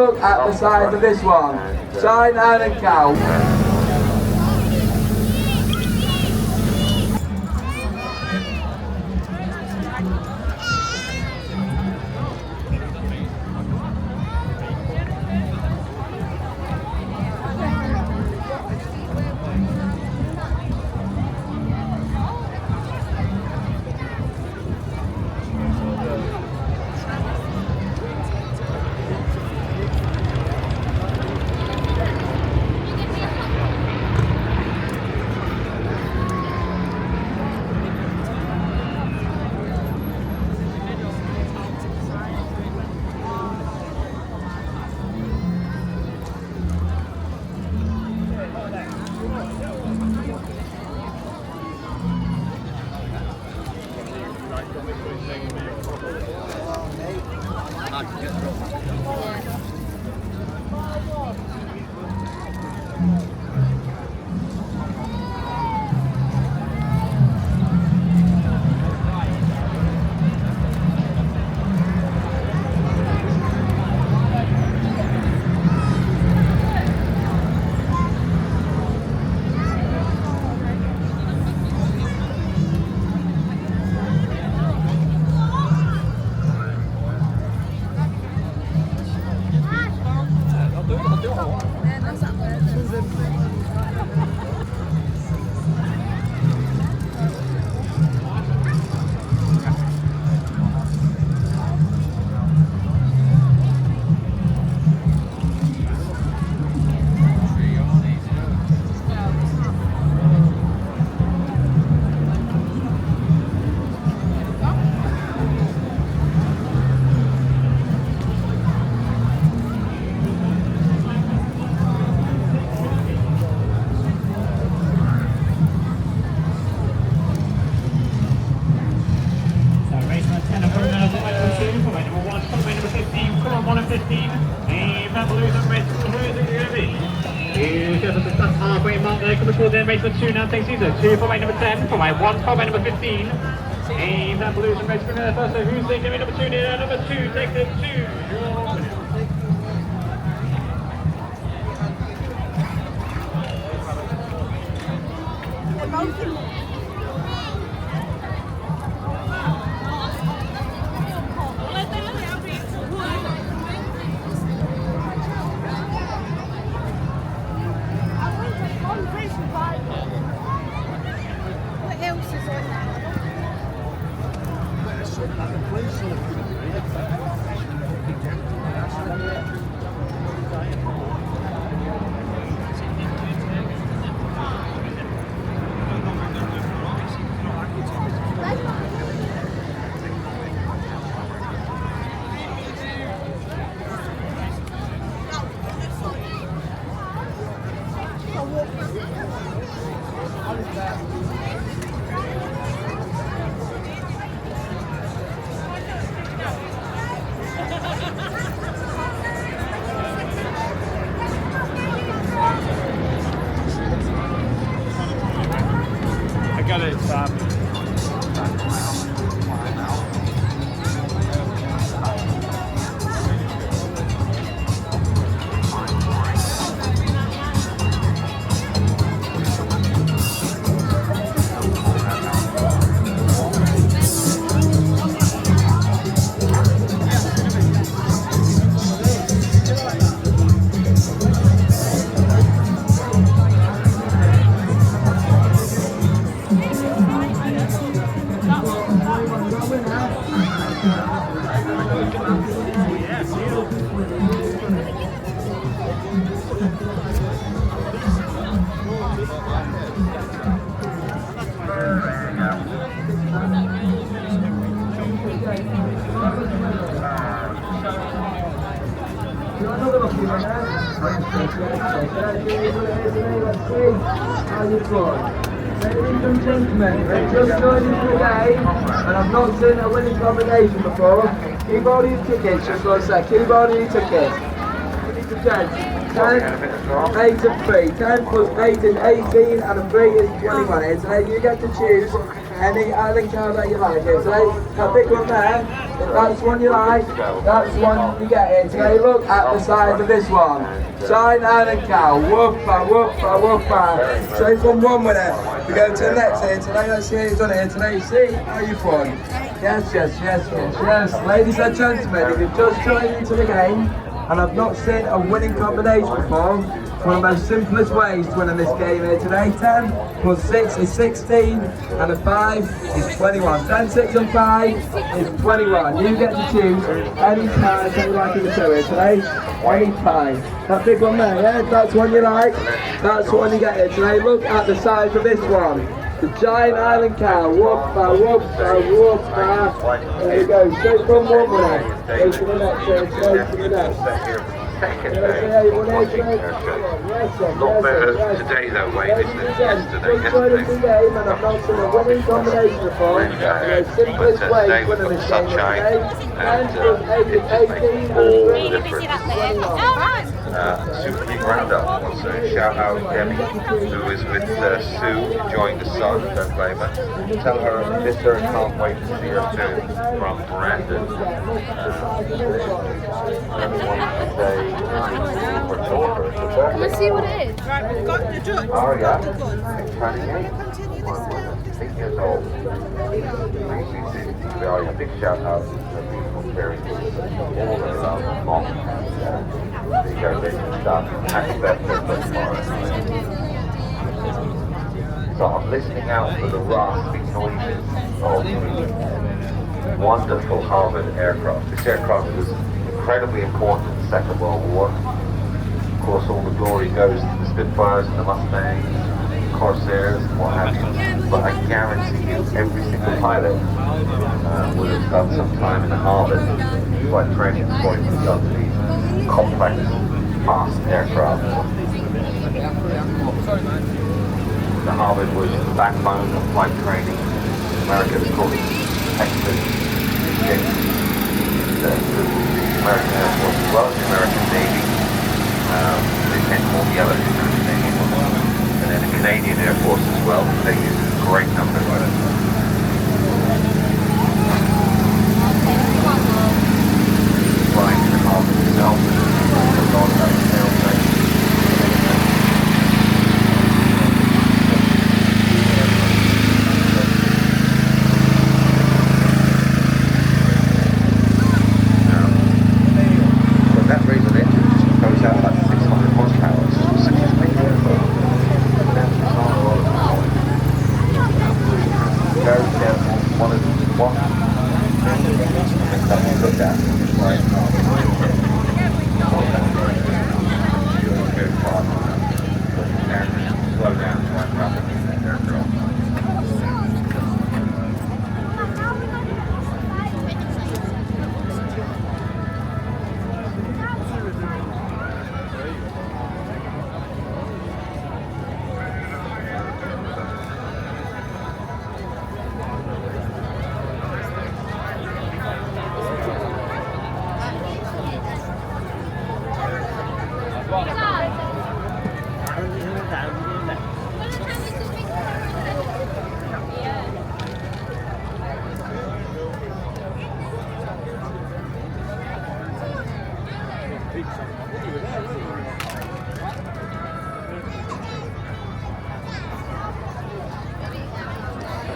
look at the size of this one. Shine and cow. Racer 2 now takes Caesar, 2 for weight number 10, for weight 1 for weight number 15. Aim that blues and red spring there first, so who's taking number 2 there? Number 2 takes it 2. Ladies and gentlemen, we're just joined into the game, and I've not seen a winning combination before. Keep holding your tickets, just like I said, keep holding your tickets. We need to change. 10, 8 and 3. 10 plus 8 is 18 and a 3 is 21. Here today you get to choose any island cow that you like. Here today, that big one there, if that's one you like, that's one you get. Here today, look at the size of this one. Giant island cow, woofa, woofa, woofa. So from one winner, we go to the next here today. Let's see who's done it here today. See, are you fun? Yes, yes, yes, yes, yes. Ladies and gentlemen, if you've just joined into the game and I've not seen a winning combination before, it's one of the most simplest ways to win in this game here today. 10 plus 6 is 16 and a 5 is 21. 10, 6 and 5 is 21. You get to choose any card that you like in the show here today. Any pie. That big one there, yeah? That's one you like. That's one you get here today. Look at the size of this one. The giant island cow. Woofa, woofa, woofa. There you go. Straight from one winner. Go to the next one. Go to the next. Second day of watching airshow. Not better today though, Wayne, isn't it? Yesterday. But today we've got the sunshine and it just makes all the difference. Super Granda wants to shout out Debbie, who is with Sue enjoying the sun, don't blame her. Tell her I miss her and can't wait to see her too, from Brandon. Everyone to say for children. Can I see what it is? Right, we've got the judge. Oh yeah. 8 years old. We are a big shout out to people caring all around mom. They go to start happy birthday for tomorrow. So I'm listening out for the rasping noises of the wonderful Harvard aircraft. This aircraft was incredibly important in the Second World War. Of course, all the glory goes to the Spitfires and the Mustangs, Corsairs, and what have you. But I guarantee you, every single pilot would have done some time in the Harvard flight training before he was done these complex, fast aircraft. The Harvard was the backbone of flight training. Americans called it Texas. The American Air Force as well as the American Navy. They tend to call yellow the American Navy. And then the Canadian Air Force as well. They use great numbers with it. Flying in the Harvard itself. A lot of that tail training.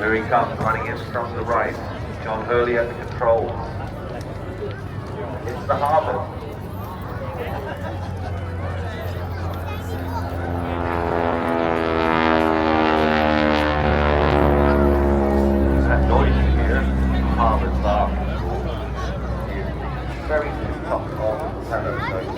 Here he comes, running in from the right. John Hurley at the controls. It's the Harvard. That noise you hear, Harvard's laugh. It's very tough on the telephone.